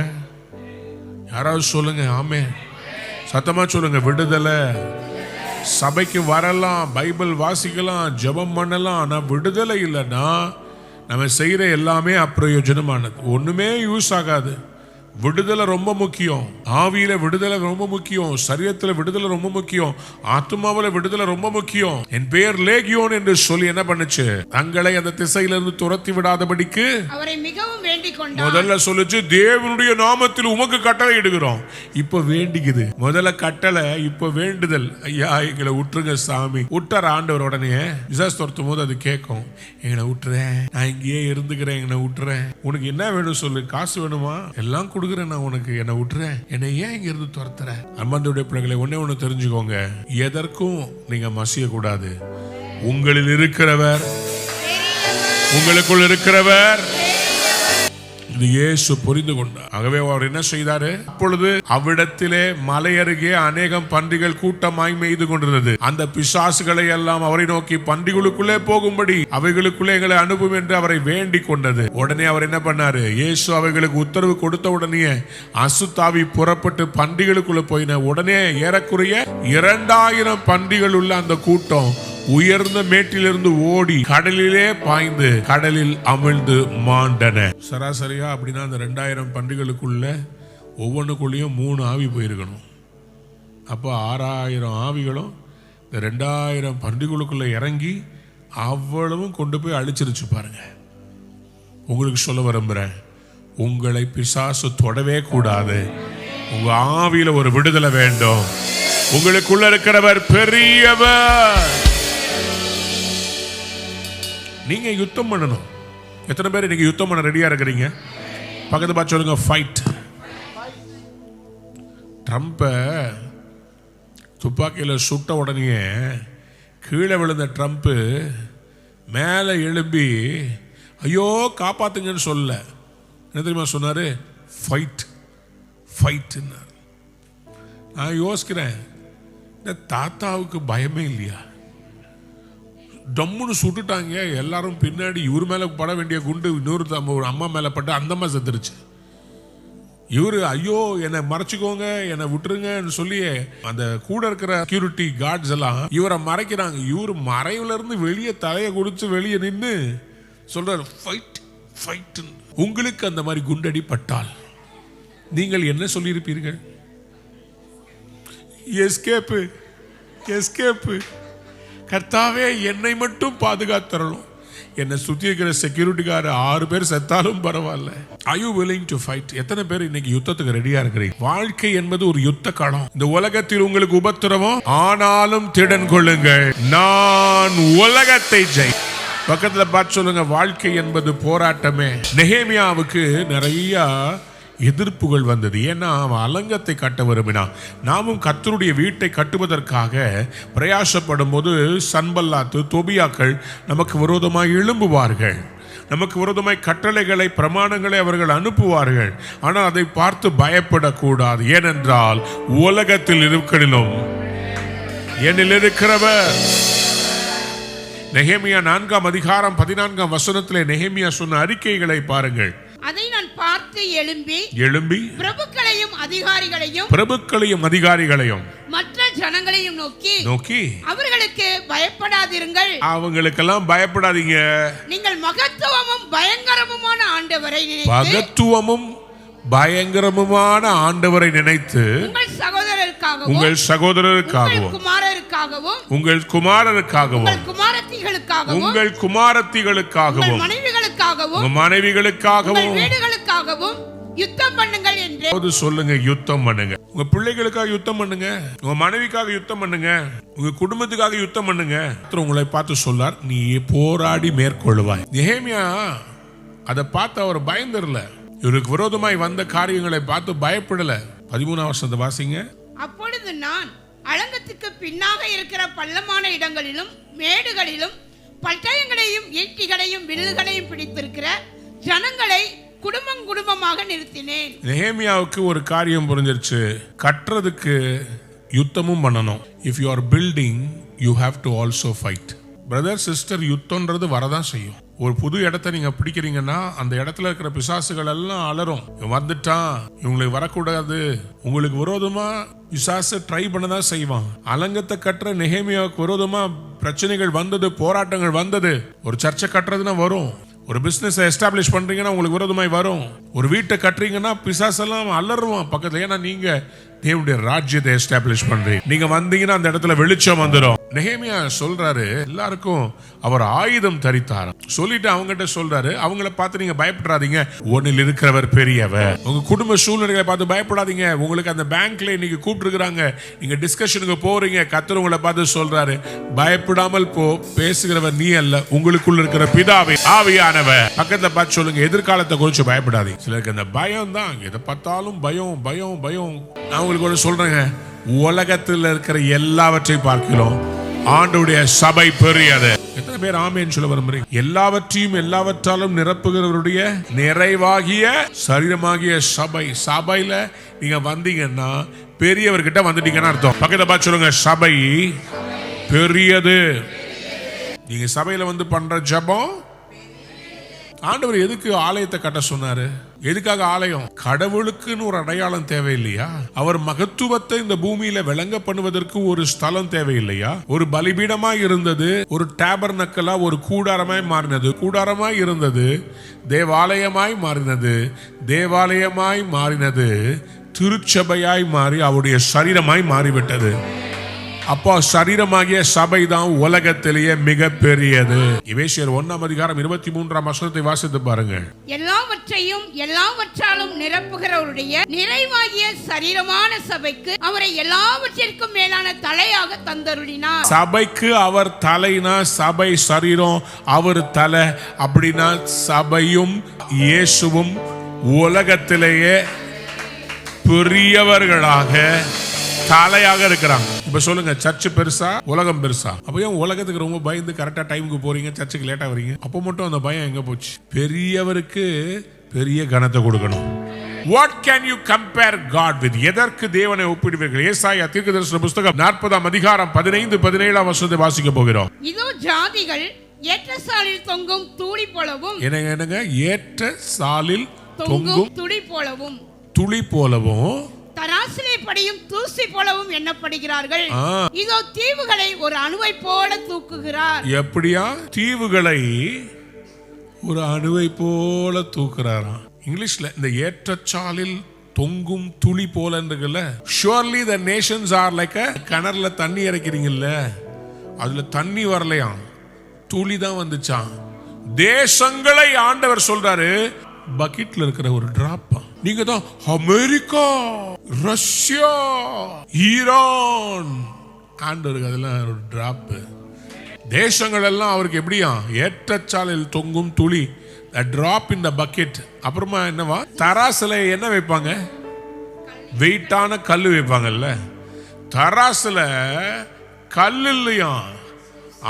யாராவது சொல்லுங்க ஆமே, சத்தமா சொல்லுங்க. விடுதலை. சபைக்கு வரலாம், பைபிள் வாசிக்கலாம், ஜெபம் பண்ணலாம். ஆனா விடுதலை இல்லைன்னா நம்ம செய்யற எல்லாமே அப்பிரயோஜனமானது, ஒண்ணுமே யூஸ் ஆகாது. விடுதலை ரொம்ப முக்கியம். ஆவியில விடுதலை ரொம்ப முக்கியம், சரீரத்துல விடுதலை ரொம்ப முக்கியம், ஆத்மாவில விடுதலை ரொம்ப முக்கியம். என் பெயர் லேகியோன் என்று சொல்லி என்ன பண்ணுச்சு? தங்களை அந்த திசையிலிருந்து துரத்தி விடாதபடிக்கு அவரை மிகவும் வேண்டிக் கொண்டார். முதல்ல சொல்லுச்சு, தேவனுடைய நாமத்தில் உமக்கு கட்டளை இடுகிறோம். இப்ப வேண்டிக்குது. முதல்ல கட்டளை, இப்ப வேண்டுதல். ஐயா எங்களை விட்டுருங்க சாமி. விட்டார் ஆண்டவர். உடனே விசாஸ் துரத்தும் போது அது கேட்கும், எங்களை விட்டுறேன், நான் இங்கேயே இருந்துக்கிறேன், எங்களை விட்டுறேன். உனக்கு என்ன வேணும் சொல்லு, காசு வேணுமா, எல்லாம் நான் உனக்கு, என்னை விட்டுறேன், என்னை ஏன் இங்க இருந்து துரத்துற? அம்மனுடைய பிள்ளைகளை ஒண்ணு தெரிஞ்சுக்கோங்க, எதற்கும் நீங்க மசிய கூடாது. உங்களில் இருக்கிறவர், உங்களுக்குள் இருக்கிறவர் இது இயேசு புரிந்து கொண்டார். ஆகவே அவர் என்ன செய்தாரு? அப்பொழுது அவ்விடத்திலே மலை அருகே அநேகம் பன்றிகள் கூட்டமாய் மேய்து கொண்டிருந்தது. அந்த பிசாசுகளை எல்லாம் அவரை நோக்கி, பன்றிகளுக்குள்ளே போகும்படி அவைகளுக்குள்ளே எங்களை அனுப்பும் என்று அவரை வேண்டிக் கொண்டது. உடனே அவர் என்ன பண்ணாரு? இயேசு அவைகளுக்கு உத்தரவு கொடுத்த உடனே அசுத்தாவி புறப்பட்டு பன்றிகளுக்குள்ள போயின. உடனே ஏறக்குறைய 2000 பன்றிகள் உள்ள அந்த கூட்டம் உயர்ந்த மேட்டிலிருந்து ஓடி கடலிலே பாய்ந்து கடலில் அமிழ்ந்து மாண்டன. சராசரியா அப்படின்னா அந்த 2000 பன்றிகளுக்குள்ள ஒவ்வொன்றுக்குள்ளேயும் 3 ஆவி போயிருக்கணும். அப்போ 6000 ஆவிகளும் இந்த 2000 பன்றிகளுக்குள்ள இறங்கி அவ்வளவும் கொண்டு போய் அழிச்சிருச்சு பாருங்க. உங்களுக்கு சொல்ல விரும்புறேன், உங்களை பிசாசு தொடவே கூடாது. உங்க ஆவியில ஒரு விடுதலை வேண்டும். உங்களுக்குள்ள இருக்கிறவர் பெரியவர். நீங்க யுத்தம் பண்ணணும். எத்தனை பேர் நீங்க யுத்தம் பண்ண ரெடியா இருக்கிறீங்க? பக்கத்து பார்த்து சொல்லுங்க, ஃபைட். ட்ரம்பை துப்பாக்கியில் சுட்ட உடனே கீழே விழுந்த ட்ரம்ப் மேலே எழும்பி ஐயோ காப்பாத்துங்கன்னு சொல்ல, என்ன தெரியுமா சொன்னாரு? Fight fight. நான் யோசிக்கிறேன், இந்த தாத்தாவுக்கு பயமே இல்லையா? டம்முன்னு சுட்டுட்டாங்க. எல்லாரும் பின்னாடி இவர் மேல பட வேண்டிய குண்டு இன்னொரு அம்மா மேல பட்டு அந்த அம்மா செத்துருச்சு. இவரு ஐயோ என்னை மறைச்சிக்கோங்க, என்னை விட்டுருங்கன்னு சொல்லி அந்த கூட இருக்கிற செக்யூரிட்டி கார்ட்ஸ் எல்லாம் இவரை மறைக்கிறாங்க. இவரு மறைவுல இருந்து வெளியே தலையை கொடுத்து வெளியே நின்று சொல்றாரு, ஃபைட் ஃபைட். உங்களுக்கு அந்த மாதிரி குண்டடி பட்டால் நீங்கள் என்ன சொல்லியிருப்பீர்கள்? Escape escape. கர்த்தாவே என்னை மட்டும் பாதுகாத்தரணும். என்னை சுத்தி இருக்கிற செக்யூரிட்டிக்கார 6 பேர் செத்தாலும் பரவாயில்ல. Are you willing to fight? எத்தனை பேர் இன்னைக்கு யுத்தத்துக்கு ரெடியா இருக்கிறீங்க? வாழ்க்கை என்பது ஒரு யுத்த களம். இந்த உலகத்தில் உங்களுக்கு உபத்திரவம், ஆனாலும் திடன் கொள்ளுங்கள், நான் உலகத்தை ஜெய். பக்கத்துல பார்த்து சொல்லுங்க, வாழ்க்கை என்பது போராட்டமே. நெகேமியாவுக்கு நிறைய எதிர்ப்புகள் வந்தது. ஏன்னா அவன் அலங்கத்தை கட்ட விரும்பினான். நாமும் கர்த்தருடைய வீட்டை கட்டுவதற்காக பிரயாசப்படும் போது சன்பல்லாத்து தொபியாக்கள் நமக்கு விரோதமாய் எழும்புவார்கள். நமக்கு விரோதமாய் கட்டளைகளை பிரமாணங்களை அவர்கள் அனுப்புவார்கள். ஆனால் அதை பார்த்து பயப்படக்கூடாது. ஏனென்றால் உலகத்தில் இருக்கிறோம் என்னில் இருக்கிறவர். நெகேமியா 4ஆம் அதிகாரம் 14ஆம் வசனத்திலே நெகேமியா சொன்ன அறிக்கைகளை பாருங்கள். அதை நான் பார்த்து எழும்பி பிரபுக்களையும் அதிகாரிகளையும் மற்ற ஜனங்களையும் நோக்கி அவர்களுக்கு பயப்படாதிருங்கள், அவங்களுக்கெல்லாம் பயப்படாதீங்க. நீங்கள் மகத்துவமும் பயங்கரமுமான ஆண்டவரை நினைத்து உங்கள் சகோதரருக்காகவும் உங்கள் குமாரருக்காகவும் உங்கள் குமாரத்திகளுக்காகவும் மனைவிகளுக்காகவும் வீடுகளுக்காகவும் யுத்தம் பண்ணுங்கள் என்று சொல்லுங்க. யுத்தம் பண்ணுங்க. உங்க பிள்ளைகளுக்காக யுத்தம் பண்ணுங்க, உங்க மனைவிக்காக யுத்தம் பண்ணுங்க, உங்க குடும்பத்துக்காக யுத்தம் பண்ணுங்க. உங்களை பார்த்து சொல்லார், நீ போராடி மேற்கொள்வாய். நெகேமியா அதை பார்த்து அவர் பயந்துடல. இவருக்கு விரோதமாய் வந்த காரியங்களை பார்த்து பயப்படல. 13ஆம் வசனத்தை வாசிங்க. அப்பொழுது நான் அலங்கத்துக்கு பின்னாக இருக்கிற பள்ளமான இடங்களிலும் மேடுகளிலும் பட்டயங்களையும் ஈட்டிகளையும் வில்லுகளையும் பிடித்திருக்கிற ஜனங்களை குடும்பமாக நிறுத்தினேன். நெகேமியாவுக்கு ஒரு காரியம் புரிஞ்சிருச்சு. கட்டுறதுக்கு யுத்தமும் பண்ணணும். If you are building, you have to also fight. Brother sister, யுத்தம்ன்றது வரதான் செய்யும். ஒரு புது இடத்தை நீங்க பிடிக்கிறீங்கன்னா அந்த இடத்துல இருக்கிற பிசாசுகள் எல்லாம் அலரும். வந்துட்டான், இவங்களுக்கு வரக்கூடாது. உங்களுக்கு விரோதமா பிசாசு ட்ரை பண்ணதான் செய்வான். அலங்கத்தை கட்டுற நெகேமியாவுக்கு விரோதமா பிரச்சனைகள் வந்தது, போராட்டங்கள் வந்தது. ஒரு சர்ச்சை கட்டுறதுன்னா வரும். ஒரு பிசினஸ் எஸ்டாப்ளிஷ் பண்றீங்கன்னா உங்களுக்கு விரோதமாய் வரும். ஒரு வீட்டை கட்டுறீங்கன்னா பிசாசெல்லாம் அலறுவான் பக்கத்துல. ஏன்னா நீங்க தேவனுடைய ராஜ்யத்தை எஸ்டாப்ளிஷ் பண்றீங்க. நீங்க வந்தீங்கன்னா அந்த இடத்துல வெளிச்சம் வந்துடும். நெகேமியா சொல்றாரு, எல்லாருக்கும் அவர் ஆயுதம் தரித்தார். சொல்லிட்டு அவங்ககிட்ட சொல்றாரு, அவங்கள பார்த்து நீங்க பயப்படாதீங்க, ஒன்னில் இருக்கிறவர் பெரியவர். உங்க குடும்ப சூழ்நிலைகளை பார்த்து பயப்படாதீங்க. உங்களுக்கு அந்த பேங்க்ல இன்னைக்கு கூப்பிட்டுருக்காங்க, நீங்க டிஸ்கஷனுக்கு போறீங்க. கர்த்தர் உங்களை பார்த்து சொல்றாரு, பயப்படாமல் போ, பேசுகிறவர் நீ அல்ல, உங்களுக்குள்ள இருக்கிற பிதாவே ஆவியானவர். பக்கத்துல பார்த்து சொல்லுங்க, எதிர்காலத்தை குறித்து பயப்படாதீங்க. சிலருக்கு அந்த பயம் தான், எதை பார்த்தாலும் பயம் பயம் பயம். நான் உங்களுக்கு ஒன்று சொல்றேங்க, உலகத்தில் இருக்கிற எல்லாவற்றையும் பார்க்கிறோம் ஆண்டவருடைய சபை பெரியது. எத்தனை பேர் ஆமென் சொல்ல விரும்புறீங்க? எல்லாவற்றையும் எல்லாவற்றாலும் நிரப்புகிறவருடைய நிறைவாகிய சரீரமாகிய சபை. சபையில நீங்க வந்தீங்கன்னா பெரியவர்கிட்ட வந்துட்டீங்கன்னு அர்த்தம். பக்கத்துல பார்த்து சொல்லுங்க, சபை பெரியது. நீங்க சபையில வந்து பண்ற ஜெபம். ஆண்டவர் எதுக்கு ஆலயத்தை கட்ட சொன்னாரு? எதுக்காக ஆலயம்? கடவுளுக்குன்னு ஒரு அடையாளம் தேவையில்லையா? அவர் மகத்துவத்தை இந்த பூமியில விளங்க பண்ணுவதற்கு ஒரு ஸ்தலம் தேவையில்லையா? ஒரு பலிபீடமாய் இருந்தது, ஒரு டேபர்னக்கலா, ஒரு கூடாரமாய் மாறினது. கூடாரமாய் இருந்தது தேவாலயமாய் மாறினது, தேவாலயமாய் மாறினது திருச்சபையாய் மாறி அவருடைய சரீரமாய் மாறிவிட்டது. அப்போ சரீரமாகிய சபை தான் உலகத்திலேயே மிக பெரியது. எபேசியர் 1ஆம் அதிகாரம் 23ஆம் வசனத்தை வாசித்து பாருங்கள். எல்லாவற்றையும் எல்லாவற்றாலும் நிரப்புகிறவருடைய நிறைவாகிய சரீரமான சபைக்கு அவரை எல்லாவற்றிற்கும் மேலான தலையாக தந்தருளினார். சபைக்கு அவர் தலைனா சபை சரீரம், அவர் தலை. அப்படின்னா சபையும் இயேசுவும் உலகத்திலேயே பெரியவர்களாக தலையாக இருக்கிறாங்க. இப்ப சொல்லுங்க, சர்ச் பெருசா உலகம் பெருசா? அப்ப ஏன் உலகத்துக்கு ரொம்ப பயந்து கரெக்டா டைமுக்கு போறீங்க, சர்ச்சுக்கு லேட்டா வரீங்க? அப்ப மட்டும் அந்த பயம் எங்க போச்சு? பெரியவருக்கு பெரிய கனத்தை கொடுக்கணும். What can you compare God with? எதற்கு தேவனை ஒப்பிடுவீர்கள்? ஏசாயா தீர்க்கதரிசன புத்தகம் 40ஆம் அதிகாரம் 15 17ஆம் வசனத்தை வாசிக்க போகிறோம். இதோ ஜாதிகள் ஏற்ற சாலில் தொங்கும் தூளி போலவும். என்னங்க? ஏற்ற சாலில் தொங்கும் துளி போலவும் தராசிலே படியும் தூசி போலவும் எண்ணப்படுகிறார்கள். இதோ தீவுகளை ஒரு அணுவை போல தூக்குகிறார். எப்படியா? தீவுகளை ஒரு அணுவை போல தூக்குறாராம். இங்கிலீஷ்ல இந்த ஏற்றச்சாலில் தொங்கும் துளி போலன்றதுல surely the nations are like a கிணறுல தண்ணி இறக்கிறீங்கல்ல, அதுல தண்ணி வரலையாம், துளி தான் வந்துச்சாம். தேசங்களை ஆண்டவர் சொல்றாரு பக்கெட்ல இருக்கிற ஒரு டிராப். நீங்க தான் அமெரிக்கா, ரஷ்யா, ஈரான், ஆண்டவருக்கு அதெல்லாம் ஒரு டிராப். தேசங்கள் எல்லாம் அவருக்கு எப்படியா? ஏற்றச்சாலையில் தொங்கும் துளி, டிராப் இன் த பக்கெட். அப்புறமா என்னவா? தராசுல என்ன வைப்பாங்க? வெயிட்டான கல் வைப்பாங்கல்ல, தராசுல கல் இல்லையா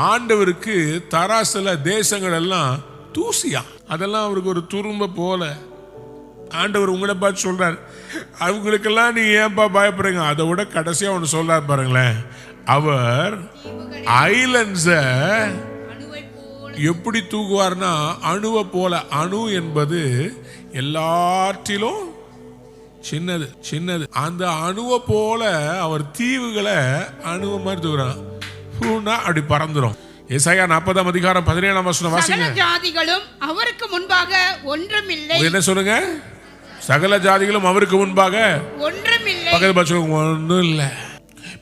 ஆண்டவருக்கு. தராசுல தேசங்கள் எல்லாம் தூசியா, அதெல்லாம் அவருக்கு ஒரு துரும்ப போல. ஆண்டவர் உங்களை பார்த்து சொல்றார், அவங்களுக்கெல்லாம் நீ ஏன்பா பயப்படுறீங்க? அதை விட கடைசியா ஒன்று சொல்றார் பாருங்களேன், அவர் ஐலண்ட்ஸ எப்படி தூக்குவார்னா அணுவை போல. அணு என்பது எல்லாற்றிலும் சின்னது சின்னது. அந்த அணுவை போல அவர் தீவுகளை அணுவை மாதிரி தூக்குறான். அப்படி பறந்துரும். ஏசாயா 40ஆம் அதிகாரம் 17ஆம் வசனம் வாசிங்க. ஜாதிகளும் அவருக்கு முன்பாக ஒன்றுமில்லை. என்ன சொல்லுங்க? சகல ஜாதிகளும் அவருக்கு முன்பாக ஒன்றுமில்லை. பக்கத்து பட்சம் ஒன்றும் இல்லை.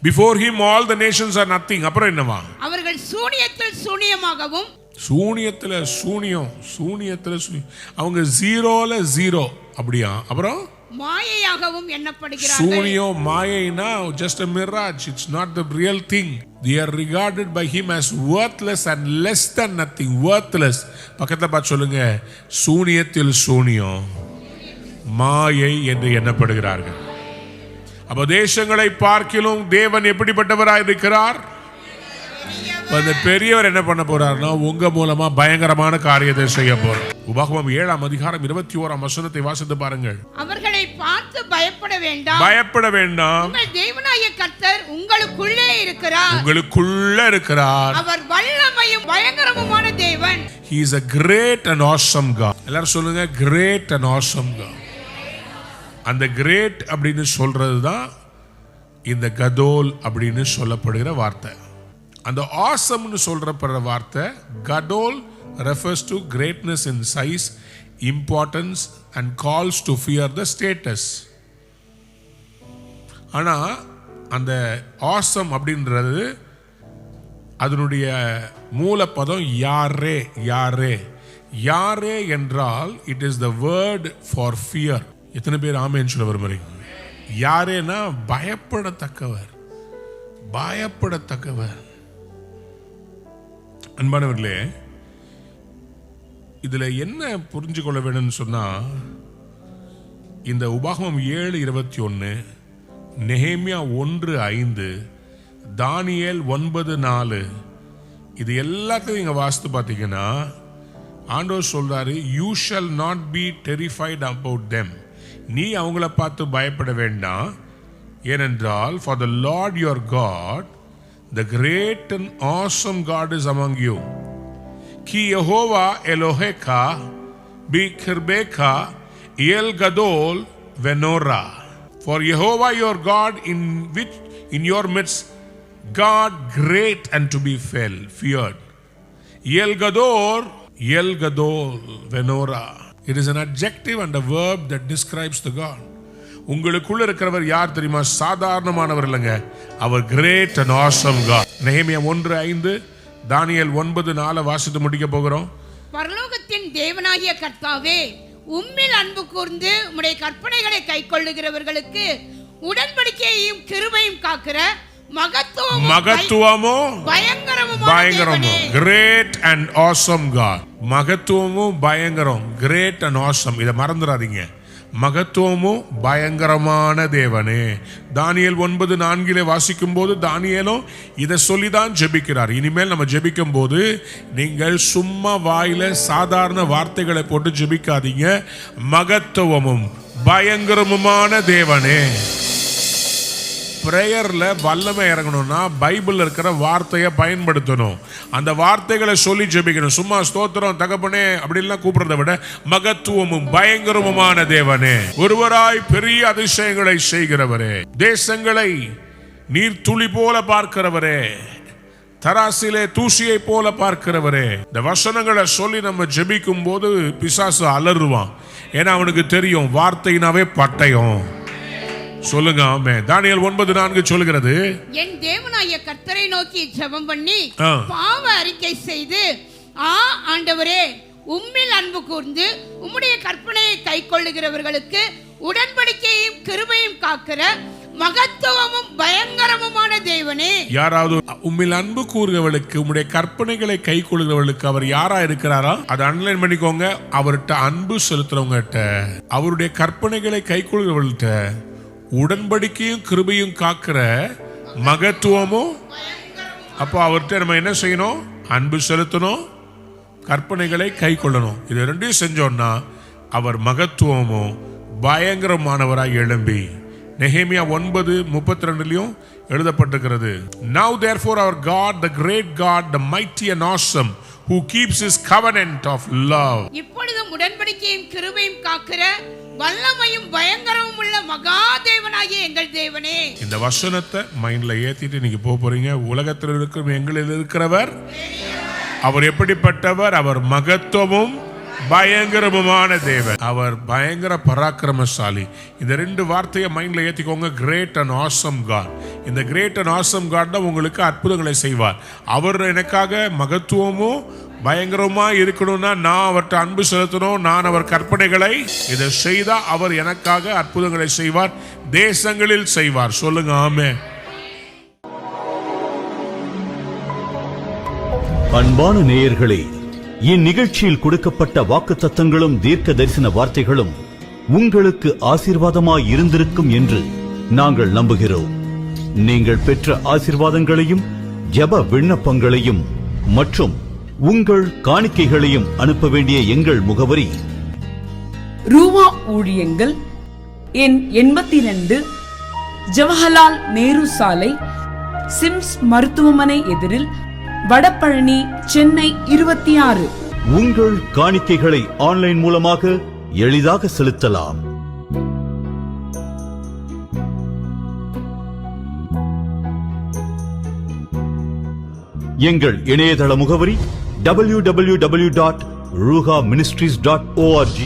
Before him all the nations are nothing. அப்புறம் என்னவா? அவர்கள் சூனியத்தில் சூனியமாகவும். சூனியத்துல சூனியம், சூனியத்துல சூனியம். அவங்க ஜீரோல ஜீரோ அப்படியா? அப்புறம் மாயையாகவும் எண்ணப்படுகிறார்கள். சூனியம் மாயைனா just a mirage, it's not the real thing. They are regarded by him as worthless and less than nothing. Worthless. பக்கத்துல பார்த்து சொல்லுங்க, சூனியத்தில் சூனியம், மாயை என்று எண்ணப்படுகிறார்கள். அப்ப தேசங்களை பார்க்கிலும் தேவன் எப்படிப்பட்டவராய் இருக்கிறார்? அந்த பெரியவர் என்ன பண்ண போறாருன்னா உங்க மூலமா பயங்கரமான காரியத்தை செய்ய போறார். உபாகமம் 7ஆம் அதிகாரம் 21ஆம் வசனத்தை வாசித்து பாருங்கள். அவர்களை பார்த்து பயப்பட வேண்டாம், பயப்பட வேண்டாம். உங்கள் தேவனாகிய கர்த்தர் உங்களுக்குள்ளே இருக்கிறார். உங்களுக்குள்ள இருக்கிறார். அவர் வல்லமையும் பயங்கரமுமான தேவன். He is a great and awesome God. எல்லாரும் சொல்லுங்க, great and awesome God. அந்த கிரேட் அப்படின்னு சொல்றது தான் இந்த கதோல் அப்படின்னு சொல்லப்படுகிற வார்த்தை. அந்த ஆசம்னு சொல்றப்படுற வார்த்தை கடோல் refers to greatness in size, importance and calls to fear the status. ஆனா அந்த ஆசம் அப்படின்றது அதனுடைய மூலப்பதம் யாரே. யாரே யாரே என்றால் it is the word for fear. எத்தனை பேர் ஆமென் சொல்ல விரும்புறீங்க? யாரேனா பயப்படத்தக்கவர், பயப்படத்தக்கவர். அன்பானவர்களே, இதுல என்ன புரிஞ்சு கொள்ள வேணும்னு சொன்னா, இந்த உபாகமம் 7:21, நெகேமியா 1:5, தானியேல் 9:4, இது எல்லாத்தையும் நீங்க வாசித்து பார்த்தீங்கன்னா ஆண்டவர் சொல்றாரு, you shall not be terrified about them. நீ அவங்கள பார்த்து பயப்பட வேண்டாம். ஏனென்றால் for the Lord your God, the great and awesome God is among you. Ki Yehovah Eloheka bikrbeka el gadol venora. For Yehovah your God in your midst, God great and to be feared. El gadol venora. It is an adjective and a verb that describes the God. உங்களுக்குள்ள இருக்கிறவர் யார் தெரியுமா? சாதாரணமானவர் இல்லைங்க, அவர் கிரேட் அண்ட் ஆசம் காட். நெகேமியா 1:5, தானியேல் 9:4 வாசித்து முடிக்க போகிறோம். பரலோகத்தின் தேவனாகிய கர்த்தாவே, உம்மில் அன்பு கூர்ந்து உம்முடைய கற்பனைகளை கைக்கொள்ளுகிறவர்களுக்கு உடன்படிக்கையையும் கிருபையும் காக்கிற மகத்துவமும் பயங்கரமும் கிரேட் அண்ட் ஆசம் காட். மகத்துவமும் பயங்கரம், கிரேட் அண்ட் ஆசம். இதை மறந்துடாதீங்க. மகத்துவமும் பயங்கரமான தேவனே. தானியேல் 9:4 வாசிக்கும் போது தானியேலும் இதை சொல்லிதான் ஜெபிக்கிறார். இனிமேல் நம்ம ஜெபிக்கும் போது நீங்கள் சும்மா வாயில சாதாரண வார்த்தைகளை போட்டு ஜெபிக்காதீங்க. மகத்துவமும் பயங்கரமுமான தேவனே. பிரேயர்ல வல்லமை இறங்கணும்னா பைபிள்ல இருக்கிற வார்த்தையை பயன்படுத்தணும். அந்த வார்த்தைகளை சொல்லி ஜெபிக்கணும். சும்மா ஸ்தோத்திரம் தகப்பனே அப்படின்லாம் கூப்பிடுறதை விட மகத்துவமும் பயங்கரமுமான தேவனே, ஒருவராய் பெரிய அதிசயங்களை செய்கிறவரே, தேசங்களை நீர் துளி போல பார்க்கிறவரே, தராசிலே தூசியை போல பார்க்கிறவரே. இந்த வசனங்களை சொல்லி நம்ம ஜெபிக்கும் போது பிசாசு அலறுவான். ஏன்னா அவனுக்கு தெரியும் வார்த்தையினாவே பட்டயம். சொல்லுங்க ஆமே. தானியேல் 9:4 சொல்கிறது, என் தேவனாகிய கர்த்தரை நோக்கி ஜெபம் பண்ணி பாவ அறிக்கை செய்து, ஆண்டவரே, உம்மில் அன்பு கூர்ந்து உம்முடைய கற்பனையை கைக்கொள்ளுகிறவர்களுக்கு உடன்படிக்கையும் கிருபையும் காக்கிற மகத்துவமும் பயங்கரமுமான தேவனே. யாராவது உம்மில் அன்பு கூறுகிறவர்களுக்கு உம்முடைய கற்பனைகளை கைக்கொள்ளுகிறவர்களுக்கு அவர் யாரா இருக்கிறாரா? அதை அண்டர்லைன் பண்ணிக்கோங்க. அவர்கிட்ட அன்பு செலுத்துறவங்ககிட்ட, அவருடைய கற்பனைகளை கைக்கொள்ளுகிறவர்கள்ட்ட உடன்படிக்கையும் கிருபையும் காக்கிற மகத்துவமும். அப்போ அவர்கிட்ட நம்ம என்ன செய்யணும்? அன்பு செலுத்தணும், கற்பனைகளை கை கொள்ளணும். இது ரெண்டையும் செஞ்சோம்னா அவர் மகத்துவமும் பயங்கரமானவராய் எழும்பி, நெகேமியா 9:32 எழுதப்பட்டிருக்கிறது, Now therefore our God, the great God, the mighty and awesome, who keeps his covenant of love. இப்பொழுதும் உடன்படிக்கையும் கிருபையும் காக்கிற வல்லமையும் பயங்கரமும் உள்ள மகாதேவனாகிய எங்கள் தேவனே. இந்த வசனத்தை மைண்ட்ல ஏத்திட்டு நீங்க போறீங்க. உலகத்தில் இருக்கிற எங்களில் இருக்கிறவர் அவர் எப்படிப்பட்டவர்? அவர் மகத்துவமும் பயங்கரமுமான தேவன். அவர் பயங்கர பராக்கிரமசாலி. இந்த ரெண்டு வார்த்தையை மைண்ட்ல ஏத்திக்கோங்க. Great and awesome God. இந்த கிரேட் அண்ட் ஆசம் காட் தான் உங்களுக்கு அற்புதங்களை செய்வார். அவர் எனக்காக மகத்துவமும் பயங்கரமா இருக்கணும்னா நான் அவர்கிட்ட அன்பு செலுத்தணும். நான் அவர் கற்பனைகளை இதை செய்தா அவர் எனக்காக அற்புதங்களை செய்வார், தேசங்களில் செய்வார். சொல்லுங்க ஆமே. அன்பான நேயர்களே, இந்நிகழ்ச்சியில் கொடுக்கப்பட்ட வாக்குத்தத்தங்களும் தீர்க்க தரிசன வார்த்தைகளும் உங்களுக்கு ஆசீர்வாதமாய் இருந்திருக்கும் என்று நாங்கள் நம்புகிறோம். நீங்கள் பெற்ற ஆசீர்வாதங்களையும் ஜெப விண்ணப்பங்களையும் மற்றும் உங்கள் காணிக்கைகளையும் அனுப்ப வேண்டிய எங்கள் முகவரி: ரூவா ஊழியங்கள், எண் 82, ஜவஹர்லால் நேரு சாலை, சிம்ஸ் மருத்துவமனை எதிரில், வடபழனி, சென்னை 26. உங்கள் காணிக்கைகளை ஆன்லைன் மூலமாக எளிதாக செலுத்தலாம். எங்கள் இணையதள முகவரி www.ruhaministries.org.